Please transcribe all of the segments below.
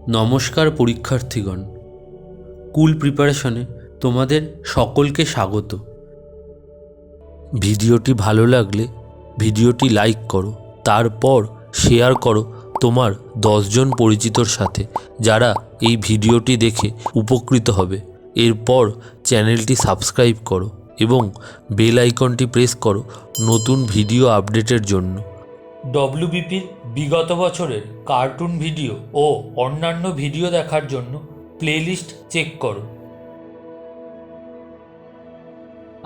নমস্কার পরীক্ষার্থীগণ, কুল প্রিপারেশনে তোমাদের সকলকে স্বাগত। ভিডিওটি ভালো লাগলে ভিডিওটি লাইক করো, তারপর শেয়ার করো তোমার 10 জন পরিচিতর সাথে, যারা এই ভিডিওটি দেখে উপকৃত হবে। এরপর চ্যানেলটি সাবস্ক্রাইব করো এবং বেল আইকনটি প্রেস করো নতুন ভিডিও আপডেটের জন্য। ডব্লিউবিপির বিগত বছরের কার্টুন ভিডিও ও অন্যান্য ভিডিও দেখার জন্য প্লেলিস্ট চেক করো।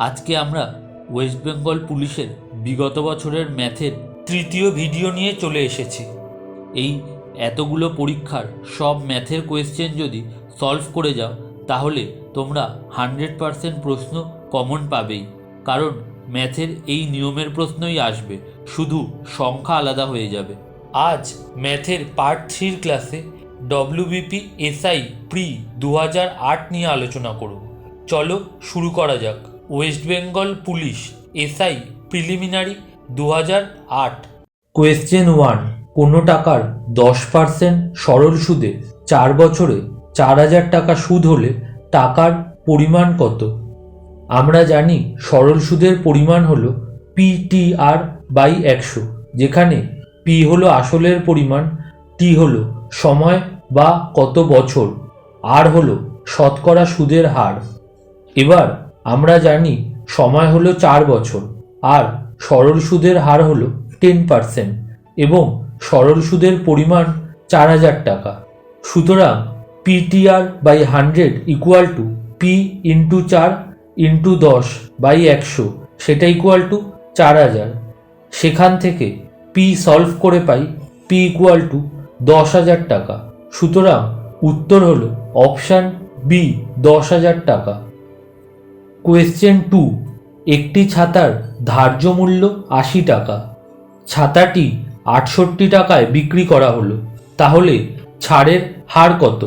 আজকে আমরা ওয়েস্ট বেঙ্গল পুলিশের বিগত বছরের ম্যাথের তৃতীয় ভিডিও নিয়ে চলে এসেছি। এই এতগুলো পরীক্ষার সব ম্যাথের কোয়েশ্চেন যদি সলভ করে যাও তাহলে তোমরা 100% প্রশ্ন কমন পাবেই, কারণ ম্যাথের এই নিয়মের প্রশ্নই আসবে, শুধু সংখ্যা আলাদা হয়ে যাবে। আজ ম্যাথের পার্ট 3 ক্লাসে ডব্লিউবিপি এসআই প্রি 2008 নিয়ে আলোচনা করব। চলো শুরু করা যাক। West Bengal police SI preliminary 2008। Question 1, কোনো টাকার 10% সরল সুদে 4 বছরে 4000 টাকা সুদ হলে টাকার পরিমাণ কত? আমরা জানি সরল সুদের পরিমাণ হলো PTR/100, যেখানে P হলো আসলের পরিমাণ, T হলো সময় বা কত বছর, R হলো শতকরা সুদের হার। এবার আমরা জানি সময় হলো 4 বছর আর সরল সুদের হার হলো 10% এবং সরল সুদের পরিমাণ 4000 টাকা। সুতরাং PTR/100 equal to P into 4 into 10/100, সেটা ইকুয়াল টু 4000। সেখান থেকে P সলভ করে পাই P ইকুয়াল টু 10,000 টাকা। সুতরাং উত্তর হলো অপশান বি, 10,000 টাকা। কোয়েশ্চেন 2, একটি ছাতার ধার্য মূল্য 80 টাকা। ছাতাটি 68 টাকায় বিক্রি করা হলো, তাহলে ছাড়ের হার কত?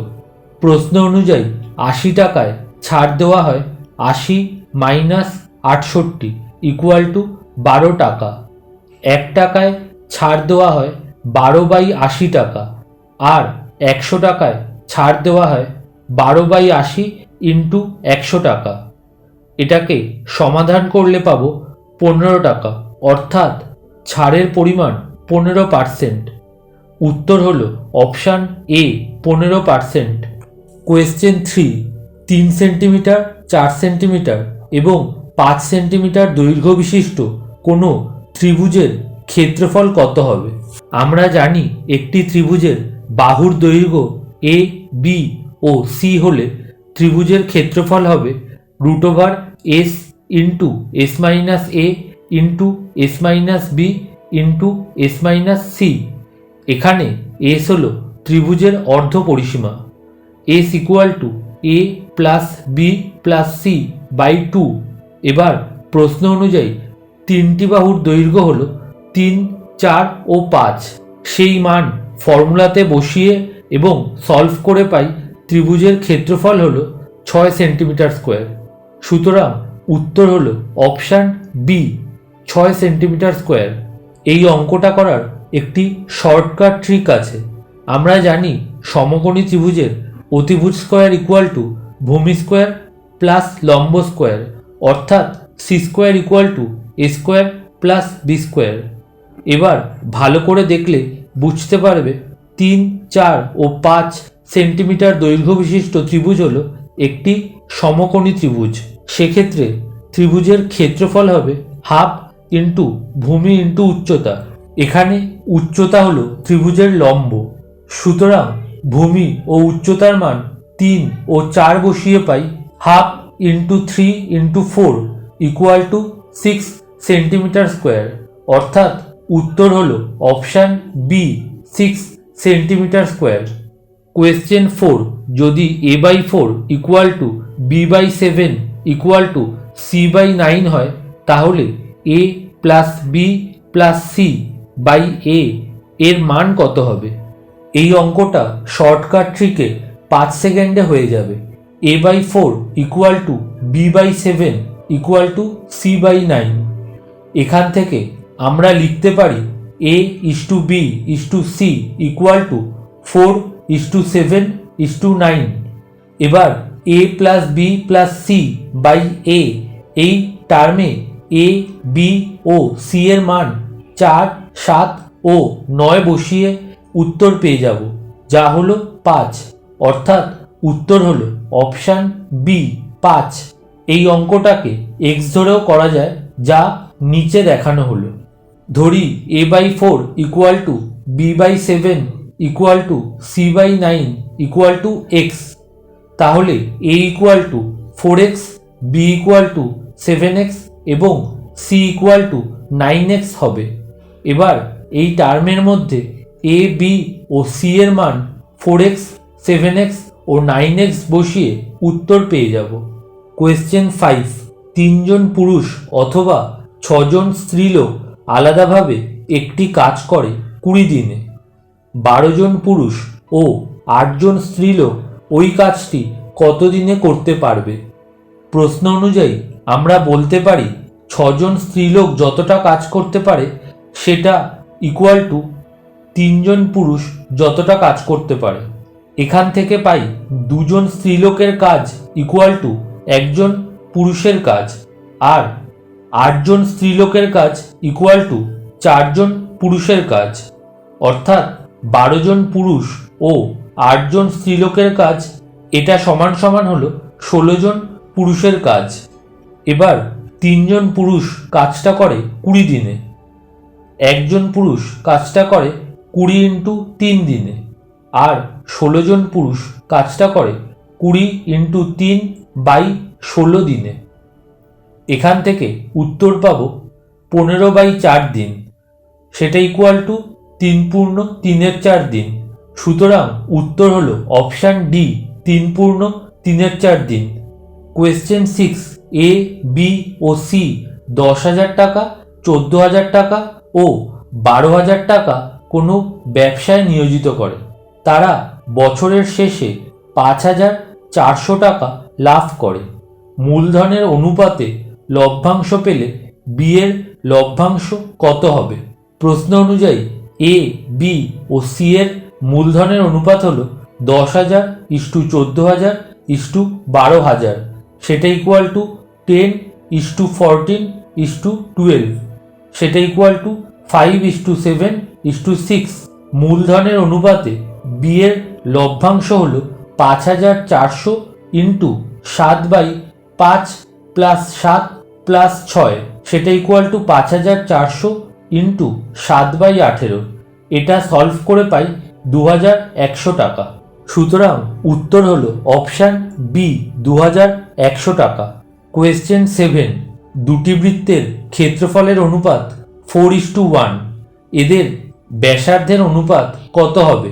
প্রশ্ন অনুযায়ী 80 টাকায় ছাড় দেওয়া হয় 80 মাইনাস 68 ইকুয়াল টু 12 টাকা। 1 টাকায় ছাড় দেওয়া হয় 12/80 টাকা আর 100 টাকায় ছাড় দেওয়া হয় 12/80 ইন্টু 100 টাকা। এটাকে সমাধান করলে পাবো 15 টাকা, অর্থাৎ ছাড়ের পরিমাণ 15%। উত্তর হলো option A, 15%। Question 3, 3 centimetre, 4 centimetre এবং 5 সেন্টিমিটার দৈর্ঘ্য বিশিষ্ট কোনো ত্রিভুজের ক্ষেত্রফল কত হবে? আমরা জানি একটি ত্রিভুজের বাহুর দৈর্ঘ্য এ, বি ও সি হলে ত্রিভুজের ক্ষেত্রফল হবে √S into S minus a into S minus b into S minus c. এখানে S হলো ত্রিভুজের অর্ধ পরিসীমা। S equal to A plus b plus c by 2। এবার প্রশ্ন অনুযায়ী তিনটি বাহুর দৈর্ঘ্য হলো 3, 4 ও 5। সেই মান ফর্মুলাতে বসিয়ে এবং সলভ করে পাই ত্রিভুজের ক্ষেত্রফল হলো 6 সেন্টিমিটার স্কোয়ার। সুতরাং উত্তর হলো অপশান বি, 6 সেন্টিমিটার স্কোয়ার। এই অঙ্কটা করার একটি শর্টকাট ট্রিক আছে। আমরা জানি সমকোণী ত্রিভুজের অতিভুজ স্কোয়ার ইকুয়াল টু ভূমি স্কোয়ার প্লাস লম্ব স্কোয়ার, অর্থাৎ C square equal to A square plus B square. এবার ভালো করে দেখলে বুঝতে পারবে 3, 4 ও 5 সেন্টিমিটার দৈর্ঘ্য বিশিষ্ট ত্রিভুজ হলো একটি সমকোণী ত্রিভুজ। সেক্ষেত্রে ত্রিভুজের ক্ষেত্রফল হবে হাফ ইন্টু ভূমি ইন্টু উচ্চতা। এখানে উচ্চতা হলো ত্রিভুজের লম্ব, সুতরাং ভূমি ও উচ্চতার মান 3 ও 4 বসিয়ে পাই half into 3 into 4 equal to 6 centimetre square, অর্থাৎ উত্তর হলো option b, 6 centimetre square. Question 4, যদি A/4 equal to B/7 equal to C/9 হয় তাহলে A plus b plus c by a এর মান কত হবে? এই অঙ্কটা শর্টকাট ট্রিকে 5 সেকেন্ডে হয়ে যাবে। A/4 equal to B/7 equal to C/9। এখান থেকে আমরা লিখতে পারি A/B/C ইকুয়াল টু 4 4:7:9। এবার a plus b plus c by a, এই টার্মে এ, বি ও সি এর মান 4, 7 ও 9 বসিয়ে উত্তর পেয়ে যাব, যা হলো 5। অর্থাৎ উত্তর হলো অপশান বি 5। এই অঙ্কটাকে এক্স ধরেও করা যায়, যা নিচে দেখানো হলো। ধরি a/4 equal to b/7 equal to c/9 equal to x. তাহলে a equal to 4x, b equal to 7x এবং c ইকুয়াল টু 9x হবে। এবার এই টার্মের মধ্যে a, b ও c এর মান 4x, 7x ও 9x বসিয়ে উত্তর পেয়ে যাব। কোয়েশ্চেন 5, 3 জন পুরুষ অথবা 6 জন স্ত্রীলোক আলাদাভাবে একটি কাজ করে 20 দিনে। 12 জন পুরুষ ও 8 জন স্ত্রীলোক ওই কাজটি কত দিনে করতে পারবে? প্রশ্ন অনুযায়ী আমরা বলতে পারি 6 জন স্ত্রীলোক যতটা কাজ করতে পারে সেটা ইকুয়াল টু 3 জন পুরুষ যতটা কাজ করতে পারে। এখান থেকে পাই 2 জন স্ত্রীলোকের কাজ ইকুয়াল টু 1 জন পুরুষের কাজ, আর 8 জন স্ত্রীলোকের কাজ ইকুয়াল টু 4 জন পুরুষের কাজ। অর্থাৎ 12 জন পুরুষ ও 8 জন স্ত্রীলোকের কাজ, এটা সমান সমান হলো 16 জন পুরুষের কাজ। এবার 3 জন পুরুষ কাজটা করে 20 দিনে, 1 জন পুরুষ কাজটা করে 20 ইন্টু 3 দিনে, আর 16 জন পুরুষ কাজটা করে 20 ইন্টু 3/16 দিনে। এখান থেকে উত্তর পাবো 15/4 দিন, সেটা ইকুয়াল টু 3 পূর্ণ 3-এর 4 দিন। সুতরাং উত্তর হলো অপশান ডি 3 পূর্ণ 3-এর 4 দিন। কোয়েশ্চেন 6, এ, বি ও সি 10,000 টাকা, 14,000 টাকা ও 12,000 টাকা কোনো ব্যবসায় নিয়োজিত করে। তারা বছরের শেষে 5,400 টাকা লাভ করে। মূলধনের অনুপাতে লভ্যাংশ পেলে বি এর লভ্যাংশ কত হবে? প্রশ্ন অনুযায়ী এ, বি ও সি এর মূলধনের অনুপাত হলো 10,000:14,000:12,000, সেটা ইকুয়াল টু 10:14:12, সেটা ইকুয়াল টু 5:7:6। মূলধনের অনুপাতে বি এর লভ্যাংশ হলো 5,400 ইন্টু 7/5 প্লাস 7 প্লাস 6, সেটা ইকুয়াল টু 5,400 ইন্টু 7/18। এটা সলভ করে পাই 2,100 টাকা। সুতরাং উত্তর হলো অপশান বি 2,100 টাকা। কোয়েশ্চেন 7, দুটি বৃত্তের ক্ষেত্রফলের অনুপাত 4:1, এদের ব্যাসার্ধের অনুপাত কত হবে?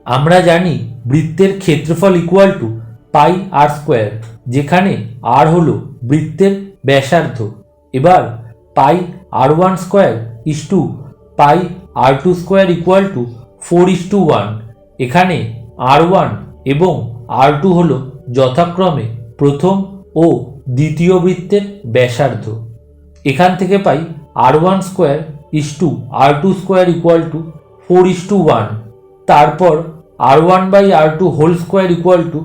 আমরা জানি বৃত্তের ক্ষেত্রফল equal to pi R square, যেখানে আর হলো বৃত্তের ব্যাসার্ধ। এবার pi r1 square is to pi r2 square equal to 4:1। এখানে r1 এবং r2 হলো যথাক্রমে প্রথম ও দ্বিতীয় বৃত্তের ব্যাসার্ধ। এখান থেকে pi r1 square is to r2 square equal to 4:1। তারপর r1/r2 whole square equal two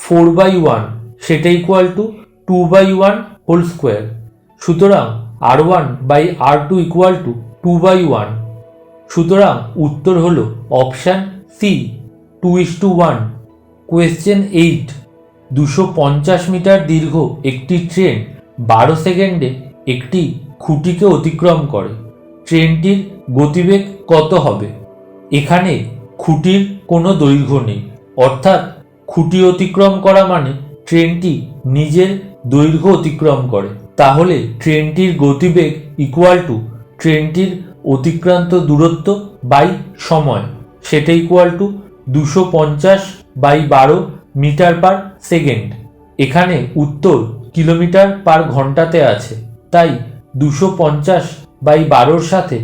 4/1, সেটা ইকুয়াল টু 2/1 হোল স্কোয়ার। সুতরাং r1/r2 ইকুয়াল টু 2/1। সুতরাং উত্তর হলো অপশান সি 2:1। কোয়েশ্চেন 8, 250 মিটার দীর্ঘ একটি ট্রেন 12 সেকেন্ডে একটি খুঁটিকে অতিক্রম করে। ট্রেনটির গতিবেগ কত হবে? এখানে খুঁটির কোনো দৈর্ঘ্য নেই, অর্থাৎ খুঁটি অতিক্রম করা মানে ট্রেনটি নিজের দৈর্ঘ্য অতিক্রম করে। তাহলে ট্রেনটির গতিবেগ ইকুয়াল টু ট্রেনটির অতিক্রান্ত দূরত্ব বাই সময়, সেটা equal to 250/12 metre per second. এখানে উত্তর কিলোমিটার পার ঘন্টাতে আছে, তাই 250/12 সাথে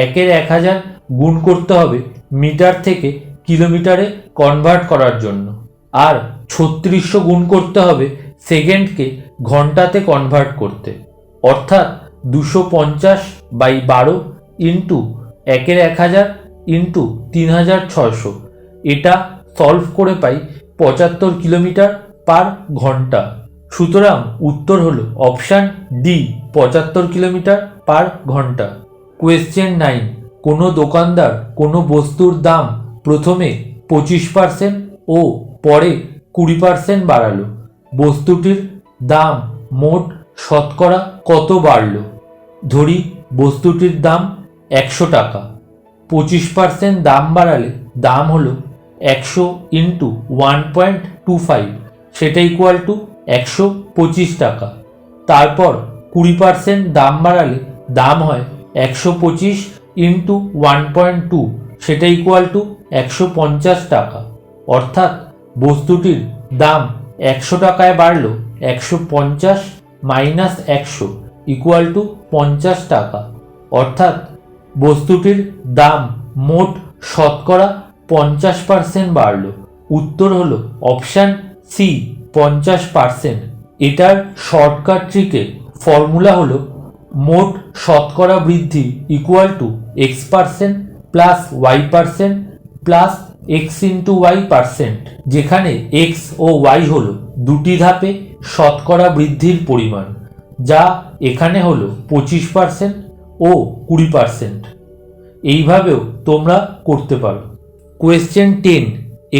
1/1000 গুণ করতে হবে মিটার থেকে কিলোমিটারে কনভার্ট করার জন্য, আর 3600 গুণ করতে হবে সেকেন্ডকে ঘন্টাতে কনভার্ট করতে। অর্থাৎ 250/12 ইন্টু 1/1000 ইন্টু 3600, এটা সলভ করে পাই 75 কিলোমিটার পার ঘন্টা। সুতরাং উত্তর হলো অপশান ডি, 75 কিলোমিটার পার ঘন্টা। কোয়েশ্চেন 9, কোনো দোকানদার কোনো বস্তুর দাম প্রথমে 25% ও পরে 20% বাড়ালো। বস্তুটির দাম মোট শতকরা কত বাড়লো? ধরি বস্তুটির দাম 100 টাকা। 25% দাম বাড়ালে দাম হলো 100 ইন্টু 1.25, সেটা ইকুয়াল টু 125 টাকা। তারপর 20% দাম বাড়ালে দাম হয় 125 ইন্টু 1.2, সেটা ইকুয়াল টু 150 টাকা। অর্থাৎ বস্তুটির দাম 100 টাকায় বাড়লো 150 মাইনাস 100 ইকুয়াল টু 50 টাকা। অর্থাৎ বস্তুটির দাম মোট শতকরা 50% বাড়লো। উত্তর হলো অপশান সি, 50%। এটার শর্টকাট ট্রিকে ফর্মুলা হলো মোট শতকরা বৃদ্ধি equal to x% plus y% plus x into y%, যেখানে x ও y হলো দুটি ধাপে শতকরা বৃদ্ধির পরিমাণ, যা এখানে হলো 25% ও 20%। এইভাবেও তোমরা করতে পারো। কোয়েশ্চেন 10,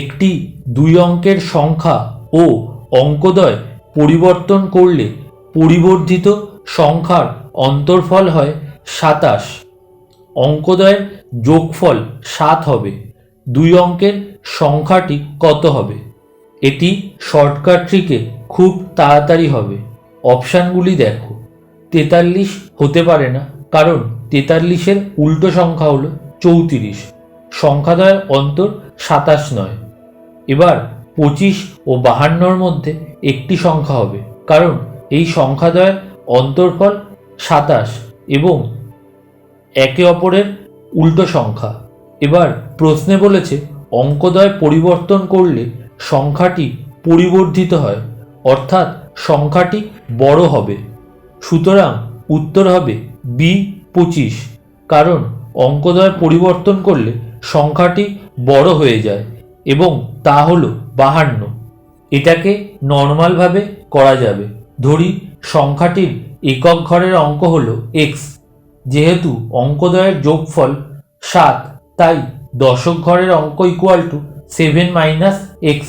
একটি 2 অঙ্কের সংখ্যা ও অঙ্কদ্বয় পরিবর্তন করলে পরিবর্ধিত সংখ্যার অন্তর্ফল হয় 27। অঙ্কদ্বয়ের যোগফল 7 হবে। 2 অঙ্কের সংখ্যাটি কত হবে? এটি শর্টকাট ট্রিকে খুব তাড়াতাড়ি হবে। অপশানগুলি দেখো। 43 হতে পারে না, কারণ 43-এর উল্টো সংখ্যা হলো 34। সংখ্যাদ্বয়ের অন্তর 27 নয়। এবার 25 ও 52-র মধ্যে একটি সংখ্যা হবে, কারণ এই সংখ্যাদ্বয়ের অন্তর্ফল 27 এবং একে অপরের উল্টো সংখ্যা। এবার প্রশ্নে বলেছে অঙ্কদ্বয় পরিবর্তন করলে সংখ্যাটি পরিবর্ধিত হয়, অর্থাৎ সংখ্যাটি বড় হবে। সুতরাং উত্তর হবে বি, 25, কারণ অঙ্কদ্বয় পরিবর্তন করলে সংখ্যাটি বড় হয়ে যায় এবং তা হলো 52। এটাকে নর্মালভাবে করা যাবে। ধরি সংখ্যাটির একক ঘরের অঙ্ক হলো x। যেহেতু অঙ্কদ্বয়ের যোগফল 7, তাই দশক ঘরের অঙ্ক ইকুয়াল টু 7 মাইনাস x।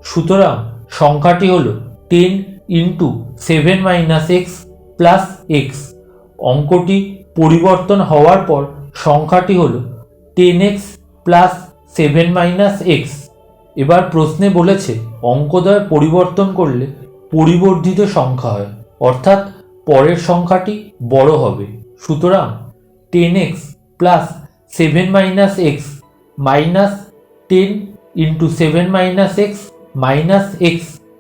সুতরাং সংখ্যাটি হলো 10 into 7 minus x plus x। অঙ্কটি পরিবর্তন হওয়ার পর সংখ্যাটি হলো 10x প্লাস 7 মাইনাস x। এবার প্রশ্নে বলেছে অঙ্কদ্বয় পরিবর্তন করলে পরিবর্ধিত সংখ্যা হয়, অর্থাৎ পরের সংখ্যাটি বড় হবে। সুতরাং 10x plus 7 minus x minus 10 into 7 minus x minus x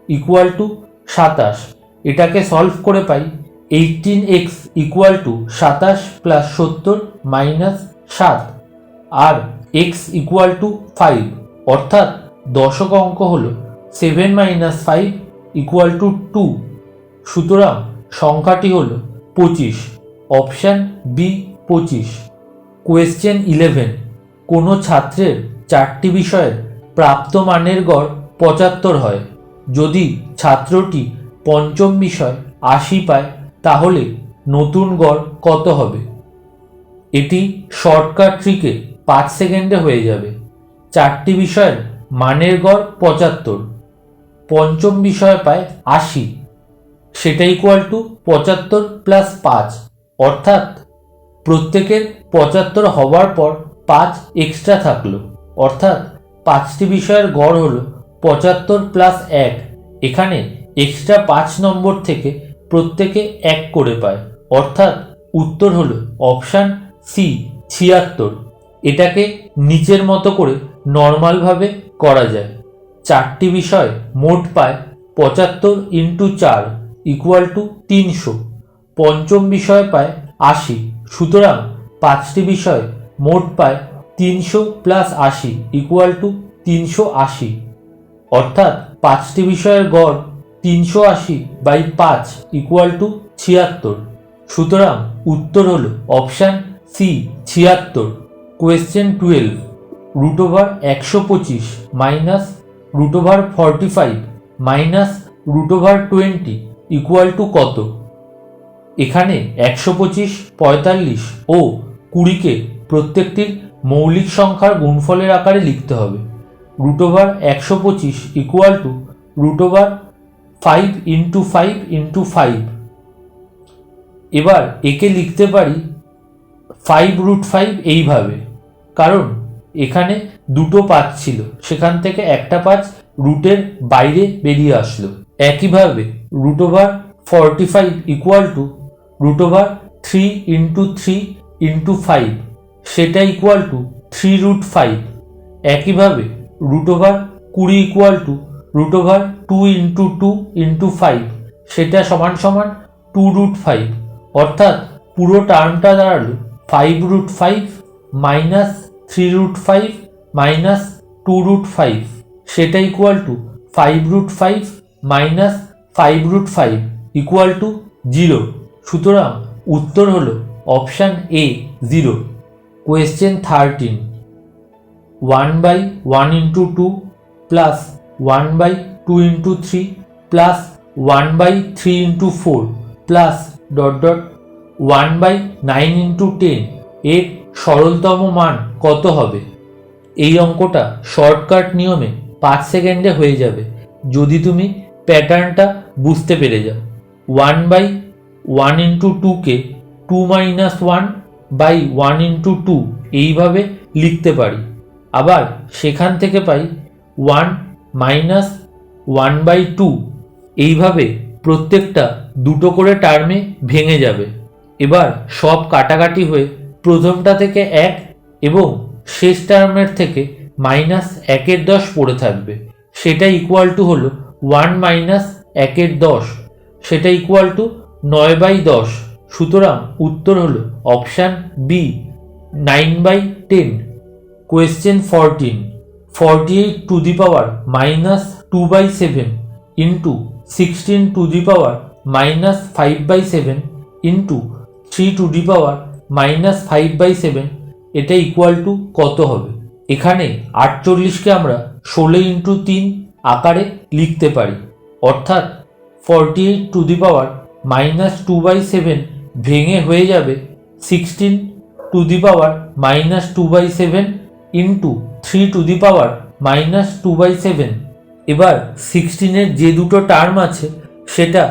equal to 27। এটাকে সলভ করে পাই 18x equal to 27 plus 70 minus 7 আর x ইকুয়াল টু 5। অর্থাৎ দশক অঙ্ক হলো 7 মাইনাস 5 ইকুয়াল টু 2। সুতরাং সংখ্যাটি হলো 25। Option B, 25। কোয়েশ্চেন 11, কোনো ছাত্রের 4টি বিষয়ের প্রাপ্ত মানের গড় 75 হয়। যদি ছাত্রটি পঞ্চম বিষয় 80 পায়, তাহলে নতুন গড় কত হবে? এটি শর্টকাট ট্রিকে 5 সেকেন্ডে হয়ে যাবে। 4টি বিষয়ের মানের গড় 75, পঞ্চম বিষয় পায় 80, সেটা ইকুয়াল টু 75 প্লাস 5, অর্থাৎ প্রত্যেকের 75 হওয়ার পর 5 এক্সট্রা থাকলো, অর্থাৎ 5টি বিষয়ের গড় হলো 75 প্লাস 1। এখানে এক্সট্রা 5 নম্বর থেকে প্রত্যেকে 1 করে পায়, অর্থাৎ উত্তর হলো অপশান সি, 76। এটাকে নিচের মতো করে নর্মালভাবে করা যায়। 4টি বিষয় মোট পায় 75 ইন্টু 4 ইকুয়াল টু 300। পঞ্চম বিষয় পায় 80, সুতরাং 5টি বিষয় মোট পায় 300 প্লাস 80 ইকুয়াল টু 380। অর্থাৎ 5টি বিষয়ের গড় 380 বাই 5 ইকুয়াল টু 76। সুতরাং উত্তর হলো option C, 76। Question 12, √125 minus √45 minus √20 equal to কত? এখানে 125, 45 ও 20কে প্রত্যেকটির মৌলিক সংখ্যার গুণফলের আকারে লিখতে হবে। √125 ইকুয়াল টু √5 ইন্টু 5 ইন্টু 5। এবার একে লিখতে পারি 5√5 এইভাবে, কারণ এখানে দুটো 5 ছিল, সেখান থেকে একটা 5 রুটের বাইরে বেরিয়ে আসলো। একইভাবে √45 ইকুয়াল টু √3 ইন্টু 3 ইন্টু 5, সেটা ইকুয়াল টু 3√5। একইভাবে √20 ইকুয়াল টু √2 ইন্টু 2 ইন্টু 5, সেটা সমান সমান 2√5। অর্থাৎ পুরো টার্মটা দাঁড়ালো 5√5 মাইনাস 3√5 মাইনাস 2√5, সেটা equal two 5√5 minus 5√5 equal to 0। সুতরাং উত্তর হলো option A 0। Question 13, 1/1 into 2 plus 1/2 into 3 plus 1/3 into 4 plus ... 1/9 into 10 এর সরলতম মান কত হবে? এই অঙ্কটা শর্টকাট নিয়মে 5 সেকেন্ডে হয়ে যাবে যদি তুমি প্যাটার্নটা বুঝতে পেরে যাও। 1/1 ইন্টু 2কে 2 - 1/1 ইন্টু 2 এইভাবে লিখতে পারি। আবার সেখান থেকে পাই 1 মাইনাস 1/2। এইভাবে প্রত্যেকটা দুটো করে টার্মে ভেঙে যাবে। এবার সব কাটাকাটি হয়ে প্রথমটা থেকে 1 এবং শেষ টার্মের থেকে -1/10 পড়ে থাকবে, সেটা ইকুয়াল টু হলো 1 মাইনাস 1/10, সেটা ইকুয়াল টু 9/10। সুতরাং উত্তর হলো option b 9/10। Question 14, 48 to the power -2/7 into 16 to the power -5/7 into 3 to the power -5/7, এটা ইকুয়াল টু কত হবে? এখানে 48কে আমরা 16 ইন্টু 3 আকারে লিখতে পারি। অর্থাৎ 48 টু দি পাওয়ার -2/7 ভেঙে হয়ে যাবে 16 to the power -2/7 into 3 to the power -2/7। এবার 16-এর যে দুটো টার্ম আছে সেটা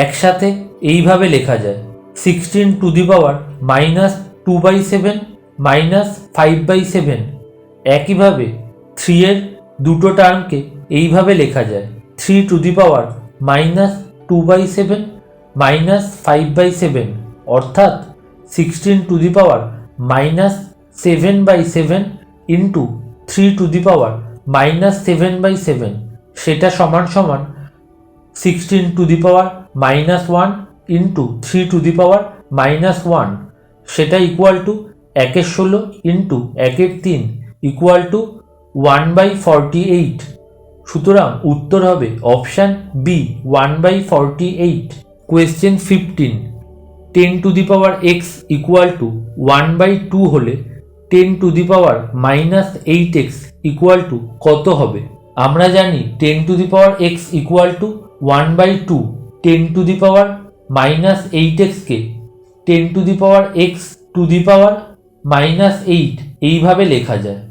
একসাথে এইভাবে লেখা যায়, 16 টু দি পাওয়ার -2/7 -5/7। একইভাবে 3-এর দুটো টার্মকে এইভাবে লেখা যায়, 3 টু দি পাওয়ার -2/7 -5/7। অর্থাৎ 16 to the power -7/7 into 3 to the power -7/7, সেটা সমান সমান 16 to the power -1 into 3 to the power -1, সেটা equal to 1/16 into 1/3 equal to 1/48। সুতরাং উত্তর হবে option b 1/48। Question 15, 10 to the power x equal to 1/2 হলে 10 to the power -8x equal to কত হবে? আমরা জানি 10 to the power x equal to 1/2। 10 to the power -8x কে 10 to the power x to the power -8 এইভাবে লেখা যায়।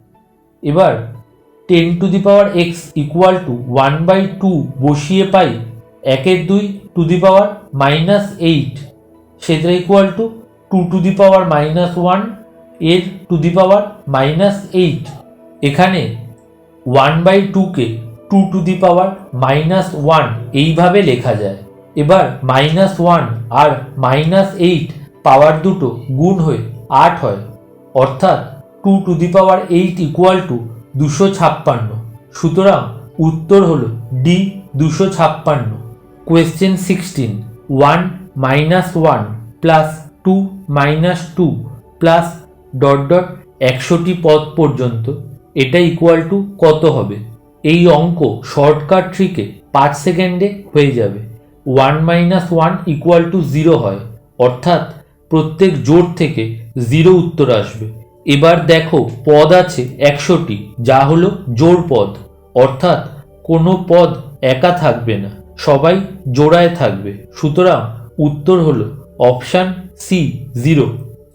এবার 10 to the power x equal to 1/2 বসিয়ে পাই 1/2 টু দি পাওয়ার -8, সেটা equal to 2 to the power -1 এর two the power -8। এখানে 1/2কে 2 টু দি পাওয়ার -1 এইভাবে লেখা যায়। এবার -1 আর -8 পাওয়ার দুটো গুণ হয়ে 8 হয়, অর্থাৎ 2 to the power 8 equal to 256। সুতরাং উত্তর হলো ডি 256। কোয়েশ্চেন 16, 1 - 1 প্লাস 2 - 2 প্লাস ... 100টি পদ পর্যন্ত, এটা ইকুয়াল টু কত হবে? এই অঙ্ক শর্টকাট ট্রিকে 5 সেকেন্ডে হয়ে যাবে। 1 - 1 ইকুয়াল টু 0 হয়, অর্থাৎ প্রত্যেক জোড় থেকে 0 উত্তর আসবে। এবার দেখো পদ আছে 100টি, যা হলো জোড় পদ, অর্থাৎ কোনো পদ একা থাকবে না, সবাই জোড়ায় থাকবে। সুতরাং উত্তর হলো অপশান সি 0।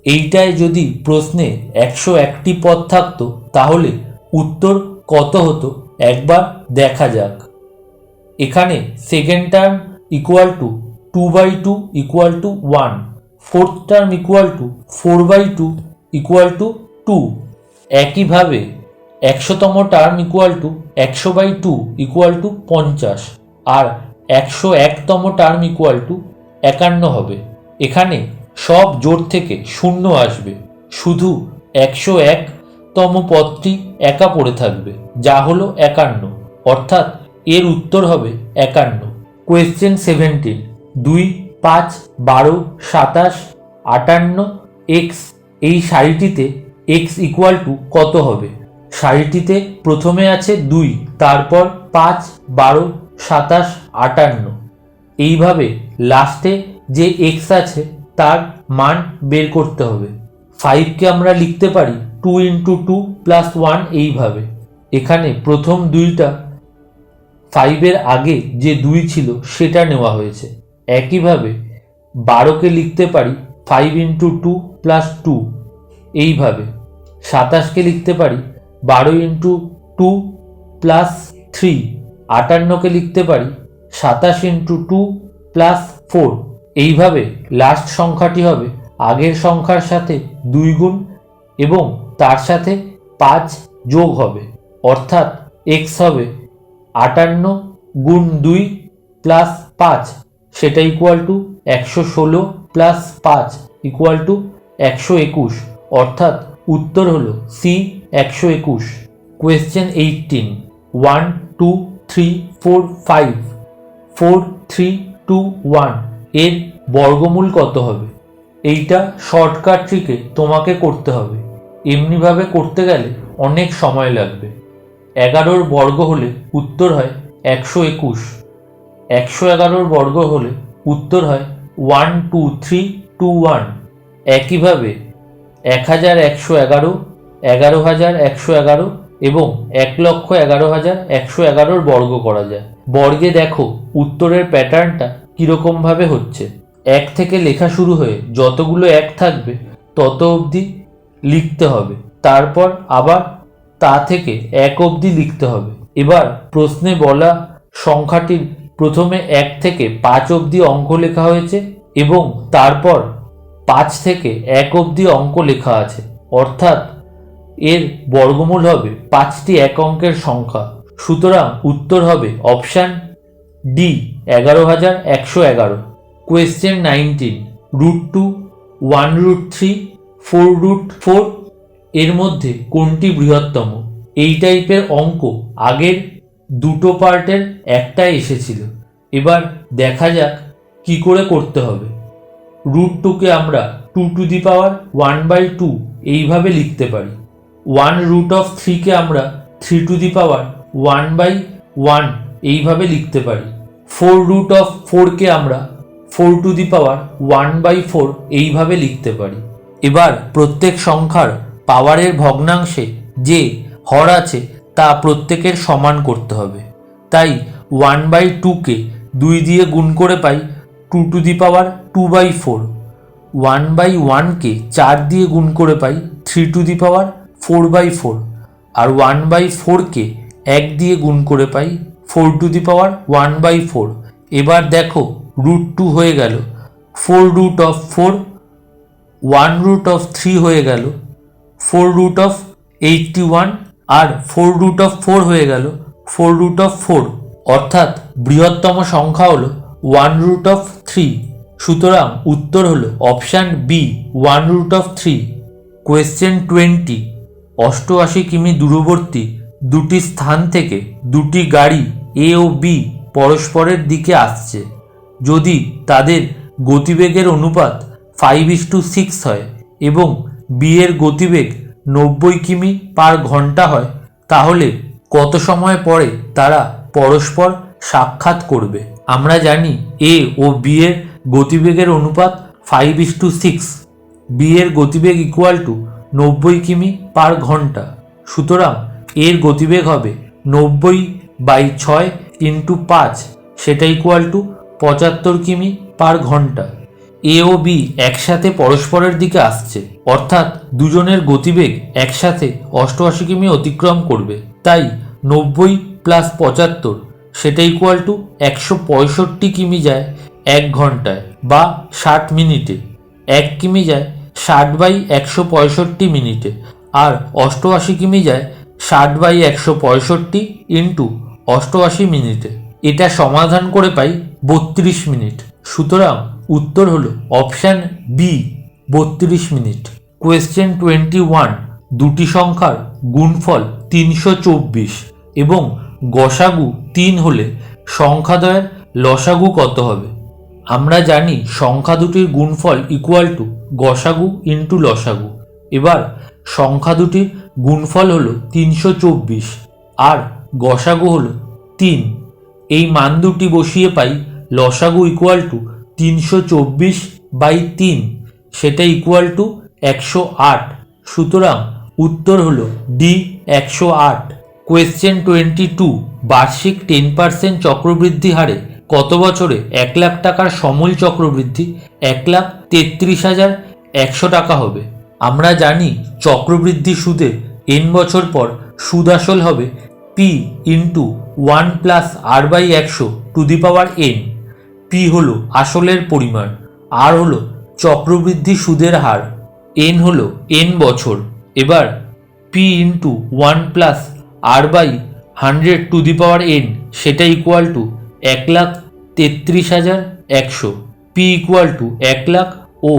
এইটায় যদি প্রশ্নে 101টি পদ থাকতো তাহলে উত্তর কত হতো একবার দেখা যাক। এখানে second term equal to 2/2 equal to 1, fourth term equal to 4/2 equal to 2। একইভাবে 100তম term equal to 100/2 equal to 50, আর 101তম টার্ম ইকুয়াল টু 51 হবে। এখানে সব জোড় থেকে শূন্য আসবে, শুধু 101তম পদটি একা পড়ে থাকবে, যা হলো 51, অর্থাৎ এর উত্তর হবে 51। কোয়েশ্চেন 17, 2, 5, 12, 27, 58 এক্স এই সারিটিতে এক্স ইকুয়াল টু কত হবে? সারিটিতে প্রথমে আছে 2, তারপর 5, 12, 27, 58। এইভাবে লাস্টে যে এক্স আছে তার মান বের করতে হবে। 5কে আমরা লিখতে পারি 2 × 2 + 1 এইভাবে। এখানে প্রথম 2টা 5-এর আগে যে 2 ছিল সেটা নেওয়া হয়েছে। একইভাবে 12কে লিখতে পারি 5 × 2 + 2 এইভাবে। 27কে লিখতে পারি 12 × 2 + 3। 58কে লিখতে পারি 27 × 2 + 4। এইভাবে লাস্ট সংখ্যাটি হবে আগের সংখ্যার সাথে 2 গুণ এবং তার সাথে 5 যোগ হবে, অর্থাৎ এক্স হবে 58 গুণ 2 + 5, সেটা ইকুয়াল টু 116 + 5 ইকুয়াল টু 121, অর্থাৎ উত্তর হলো সি 121। কোয়েশ্চেন 18, 1, 2, 3, 4, 5, 4, 3, 2, 1 এর বর্গমূল কত হবে? এইটা শর্টকাট ট্রিকে তোমাকে করতে হবে, এমনিভাবে করতে গেলে অনেক সময় লাগবে। 11-র বর্গ হলে উত্তর হয় 121, 111-র বর্গ হলে উত্তর হয় 1, 2, 3, 2, 1। একইভাবে 1111, 11111 এবং 1,11,111-র বর্গ করা যায়। বর্গে দেখো উত্তরের প্যাটার্নটা কীরকমভাবে হচ্ছে। 1 থেকে লেখা শুরু হয়ে যতগুলো 1 থাকবে তত অবধি লিখতে হবে, তারপর আবার তা থেকে 1 অবধি লিখতে হবে। এবার প্রশ্নে বলা সংখ্যাটির প্রথমে 1 থেকে 5 অবধি অঙ্ক লেখা হয়েছে এবং তারপর 5 থেকে 1 অবধি অঙ্ক লেখা আছে, অর্থাৎ এর বর্গমূল হবে 5টি 1 অঙ্কের সংখ্যা। সুতরাং উত্তর হবে অপশান ডি 11,111। কোয়েশ্চেন 19, √2, 1√3, 4√4 এর মধ্যে কোনটি বৃহত্তম? এই টাইপের অঙ্ক আগের দুটো পার্টের একটা এসেছিল। এবার দেখা যাক কি করে করতে হবে। √2কে আমরা 2⁻1/2 এইভাবে লিখতে পারি। 1√3কে আমরা 3⁻1/1 এইভাবে লিখতে পারি। 4√4কে আমরা 4⁻1/4 এইভাবে লিখতে পারি। এবার প্রত্যেক সংখ্যার পাওয়ারের ভগ্নাংশে যে হর আছে তা প্রত্যেকের সমান করতে হবে। তাই 1/2কে 2 দিয়ে গুণ করে পাই 2⁻2/4, 1/1কে 4 দিয়ে গুণ করে পাই 3⁻4/4, আর 1/4কে 1 দিয়ে গুণ করে পাই 4⁻1/4। এবার দেখো √2 হয়ে গেল 4√4, 1√3 হয়ে গেল 4√81, আর 4√4 হয়ে গেল 4√4, অর্থাৎ বৃহত্তম সংখ্যা হলো 1√3। সুতরাং উত্তর হলো অপশান বি 1√3। কোয়েশ্চেন 20, 88 কিমি দূরবর্তী দুটি স্থান থেকে দুটি গাড়ি এ ও বি পরস্পরের দিকে আসছে। যদি তাদের গতিবেগের অনুপাত 5:6 হয় এবং বি এর গতিবেগ 90 কিমি/ঘন্টা হয়, তাহলে কত সময় পরে তারা পরস্পর সাক্ষাৎ করবে? আমরা জানি এ ও বি এর গতিবেগের অনুপাত 5:6। বি এর গতিবেগ ইকুয়াল টু 90 কিমি পার ঘন্টা। সুতরাং এর গতিবেগ হবে 90/6 × 5, সেটা ইকুয়াল টু 75 কিমি পার ঘন্টা। এ ও বি একসাথে পরস্পরের দিকে আসছে, অর্থাৎ দুজনের গতিবেগ একসাথে 88 কিমি অতিক্রম করবে। তাই 90 + 75 সেটা ইকুয়াল টু 165 কিমি যায় 1 ঘন্টায় বা 60 মিনিটে। 1 কিমি যায় 60/165 মিনিটে, আর 88 কিমি যায় 60/165 × 88 মিনিটে। এটা সমাধান করে পাই 32 মিনিট। সুতরাং উত্তর হলো অপশান বি, 32 মিনিট। কোয়েশ্চেন 21, দুটি সংখ্যার গুণফল 324 এবং গসাগু 3 হলে সংখ্যাদ্বয়ের লসাগু কত হবে? আমরা জানি সংখ্যা দুটির গুণফল ইকুয়াল টু গসাগু ইন্টু লসাগু। এবার সংখ্যা দুটির গুণফল হলো 324 আর গসাগু হলো 3। এই মান দুটি বসিয়ে পাই লসাগু ইকুয়াল টু 324/3, সেটা ইকুয়াল টু 108। সুতরাং উত্তর হলো ডি, 108। কোয়েশ্চেন 22, বার্ষিক 10% চক্রবৃদ্ধি হারে কত বছরে 1 লাখ টাকার সমূল চক্রবৃদ্ধি 1,33,100 টাকা হবে? আমরা জানি চক্রবৃদ্ধি সুদে n বছর পর সুদ আসল হবে p × 1 + r/100⁴n। p হলো আসলের পরিমাণ, r হলো চক্রবৃদ্ধি সুদের হার, n হলো n বছর। এবার p × 1 + r/100⁴n সেটা equal to 1,33,100। p equal to 1 lakh ও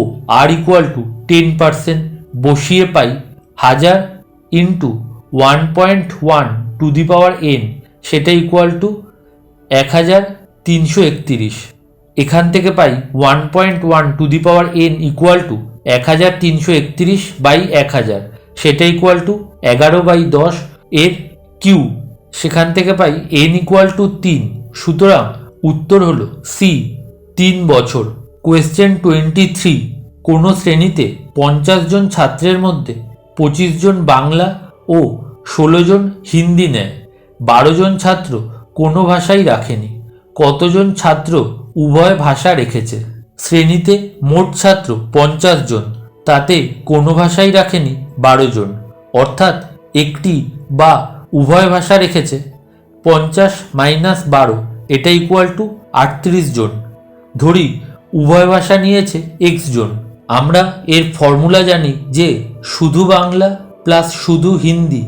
r ইকুয়াল টু 10% বসিয়ে পাই 1000 × 1.1⁴n সেটা ইকুয়াল টু 1331। এখান থেকে পাই 1.1⁴n ইকুয়াল টু 1331/1000, সেটা ইকুয়াল টু 11/10 এর কিউ। সেখান থেকে পাই n ইকুয়াল টু 3। সুতরাং উত্তর হলো সি, 3 বছর। কোয়েশ্চেন 23, কোনো শ্রেণীতে 50 জন ছাত্রের মধ্যে 25 জন বাংলা ও 16 জন হিন্দি নেয়। 12 জন ছাত্র কোনো ভাষাই রাখেনি। কতজন ছাত্র উভয় ভাষা রেখেছে? শ্রেণীতে মোট ছাত্র 50 জন, তাতে কোনো ভাষাই রাখেনি 12 জন, অর্থাৎ একটি বা উভয় ভাষা রেখেছে 50 - 12, এটা ইকুয়াল টু 38 জন। ধরি উভয় ভাষা নিয়েছে x জন। আমরা এর ফর্মুলা জানি যে শুধু বাংলা প্লাস শুধু হিন্দি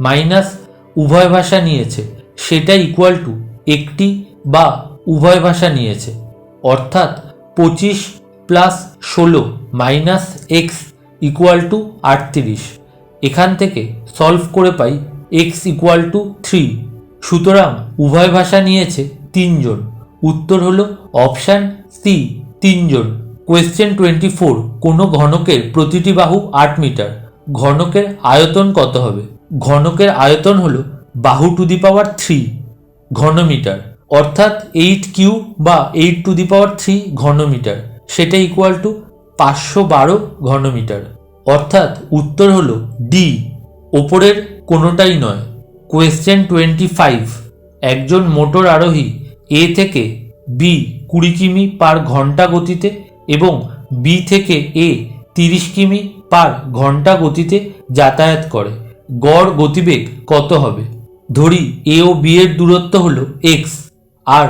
মাইনাস উভয় ভাষা নিয়েছে সেটা ইকুয়াল টু একটি বা উভয় ভাষা নিয়েছে, অর্থাৎ 25 + 16 - x ইকুয়াল টু 38। এখান থেকে সলভ করে পাই x ইকুয়াল টু 3। সুতরাং উভয় ভাষা নিয়েছে 3 জন। উত্তর হলো অপশান সি, 3 জন। কোয়েশ্চেন 24, কোনো ঘনকের প্রতিটি বাহু 8 মিটার। ঘনকের আয়তন কত হবে? ঘনকের আয়তন হলো বাহু টু দি পাওয়ার 3 ঘনমিটার, অর্থাৎ 8 কিউ বা 8⁻³ ঘনমিটার, সেটা ইকুয়াল টু 512 ঘনমিটার। অর্থাৎ উত্তর হলো ডি, ওপরের কোনোটাই নয়। কোয়েশ্চেন 25, একজন মোটর আরোহী এ থেকে বি 20 কিমি পার ঘন্টা গতিতে এবং বি থেকে এ 30 কিমি পার ঘন্টা গতিতে যাতায়াত করে। গড় গতিবেগ কত হবে? ধরি এ ও বি এর দূরত্ব হলো এক্স আর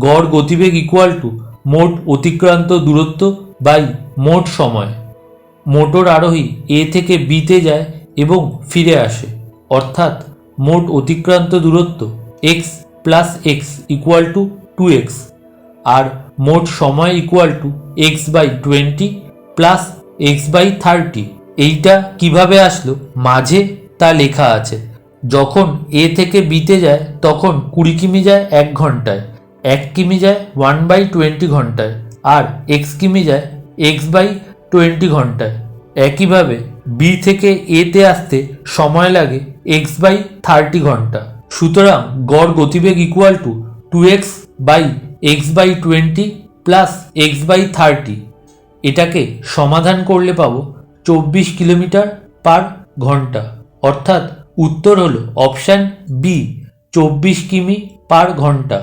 গড় গতিবেগ ইকুয়াল টু মোট অতিক্রান্ত দূরত্ব বাই মোট সময়। মোটর আরোহী এ থেকে বিতে যায় এবং ফিরে আসে, অর্থাৎ মোট অতিক্রান্ত দূরত্ব x plus x equal to 2x আর মোট সময় equal to x/20 plus x/30। এইটা কিভাবে আসলো মাঝে তা লেখা আছে। যখন এ থেকে বিতে যায় তখন 20 কিমি যায় 1 ঘন্টায়, 1 কিমি যায় 1/20 ঘন্টায় আর x কিমি যায় x/20 ঘন্টায়। একইভাবে বি থেকে এতে আসতে সময় লাগে x/30 ঘন্টা। সুতরাং গড় গতিবেগ equal to 2x by x/20 plus x/30। এটাকে সমাধান করলে পাবো 24 কিলোমিটার পার ঘন্টা, অর্থাৎ উত্তর হলো অপশান বি 24 কিমি পার ঘন্টা।